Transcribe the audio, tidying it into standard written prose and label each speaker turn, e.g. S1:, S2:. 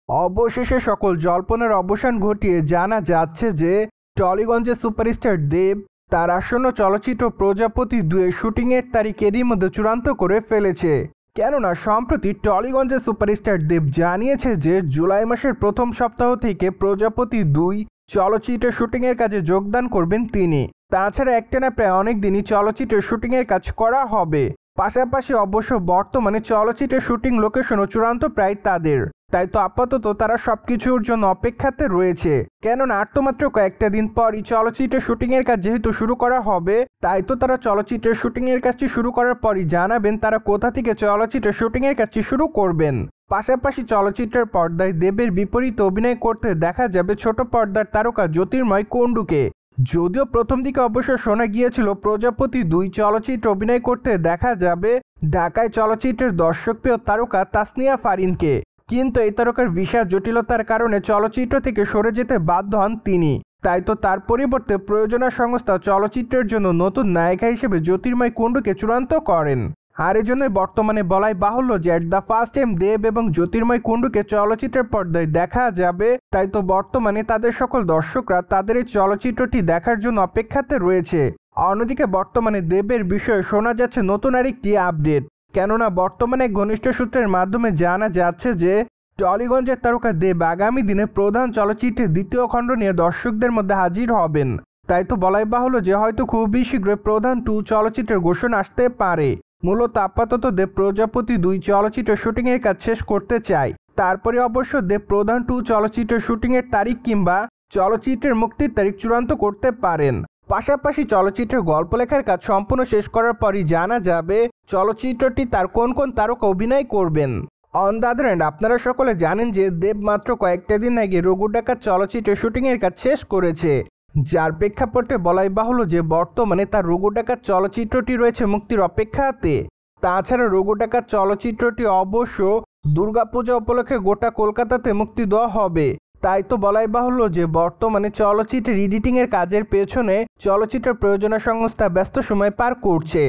S1: অবশেষে সকল জল্পনার অবসান ঘটিয়ে জানা যাচ্ছে যে টলিগঞ্জের সুপারস্টার দেব তার আসন্ন চলচ্চিত্র প্রজাপতি 2 এর শুটিংয়ের তারিখ এরই মধ্যে চূড়ান্ত করে ফেলেছে। কেননা সম্প্রতি টলিগঞ্জের সুপারস্টার দেব জানিয়েছে যে জুলাই মাসের প্রথম সপ্তাহ থেকে প্রজাপতি 2 চলচ্চিত্রের শুটিংয়ের কাজে যোগদান করবেন তিনি। তাছাড়া একটানা প্রায় অনেক দিনই চলচ্চিত্রের শুটিংয়ের কাজ করা হবে। পাশাপাশি অবশ্য বর্তমানে চলচ্চিত্রের শুটিং লোকেশনও চূড়ান্ত প্রায় তাদের। তাই তো আপাতত তারা সবকিছুর জন্য অপেক্ষাতে রয়েছে। কেননা আর তো মাত্র কয়েকটা দিন পরই চলচ্চিত্রের শুটিংয়ের কাজ যেহেতু শুরু করা হবে, তাই তো তারা চলচ্চিত্রের শুটিংয়ের কাজটি শুরু করার পরই জানাবেন তারা কোথা থেকে চলচ্চিত্রের শুটিংয়ের কাজটি শুরু করবেন। পাশাপাশি চলচ্চিত্রের পর্দায় দেবের বিপরীতে অভিনয় করতে দেখা যাবে ছোট পর্দার তারকা জ্যোতির্ময় কুণ্ডুকে। যদিও প্রথম দিকে অবশ্য শোনা গিয়েছিল প্রজাপতি 2 চলচ্চিত্রে অভিনয় করতে দেখা যাবে ঢাকায় চলচ্চিত্রের দর্শকপ্রিয় তারকা তাসনিয়া ফারিনকে, কিন্তু এই তারকার ভিসা জটিলতার কারণে চলচ্চিত্র থেকে সরে যেতে বাধ্য হন তিনি। তাই তো তার পরিবর্তে প্রযোজনা সংস্থা চলচ্চিত্রের জন্য নতুন নায়িকা হিসেবে জ্যোতির্ময় কুণ্ডুকে চূড়ান্ত করেন। আর এজন্যই বর্তমানে বলাই বাহুল্য যে এট দ্য ফার্স্ট টাইম দেব এবং জ্যোতির্ময় কুণ্ডুকে চলচ্চিত্রের পর্দায় দেখা যাবে। তাই তো বর্তমানে তাদের সকল দর্শকরা তাদের এই চলচ্চিত্রটি দেখার জন্য অপেক্ষাতে রয়েছে। অন্যদিকে বর্তমানে দেবের বিষয়ে শোনা যাচ্ছে নতুন আরেকটি আপডেট। কেননা বর্তমানে ঘনিষ্ঠ সূত্রের মাধ্যমে জানা যাচ্ছে যে টলিগঞ্জের তারকা দেব আগামী দিনে প্রধান চলচ্চিত্রের দ্বিতীয় খণ্ড নিয়ে দর্শকদের মধ্যে হাজির হবেন। তাই তো বলাই বাহুল্য যে হয়তো খুবই শীঘ্রই প্রধান 2 চলচ্চিত্রের ঘোষণা আসতে পারে। মূলত আপাতত দেব প্রজাপতি 2 চলচ্চিত্রের শুটিংয়ের কাজ শেষ করতে চায়। তারপরে অবশ্য দেব প্রধান 2 চলচ্চিত্রের শুটিংয়ের তারিখ কিংবা চলচ্চিত্রের মুক্তির তারিখ চূড়ান্ত করতে পারেন। পাশাপাশি চলচ্চিত্রের গল্প লেখার কাজ সম্পূর্ণ শেষ করার পরই জানা যাবে চলচ্চিত্রটি তার কোন কোন তারকা অভিনয় করবেন। অন দ্য আদার হ্যান্ড আপনারা সকলে জানেন যে দেব মাত্র কয়েকটা দিন আগে রঘু ডাকাত চলচ্চিত্রের শুটিংয়ের কাজ শেষ করেছে, যার প্রেক্ষাপটে বলাই বাহুল্য যে বর্তমানে তার রঘু ডাকাত চলচ্চিত্রটি রয়েছে মুক্তির অপেক্ষাতে। তাছাড়া রঘু ডাকাত চলচ্চিত্রটি অবশ্য দুর্গাপূজা উপলক্ষে গোটা কলকাতাতে মুক্তি দেওয়া হবে। তাই তো বলাই বাহুল্য যে বর্তমানে চলচ্চিত্রের এডিটিংয়ের কাজের পেছনে চলচ্চিত্রের প্রযোজনা সংস্থা ব্যস্ত সময় পার করছে।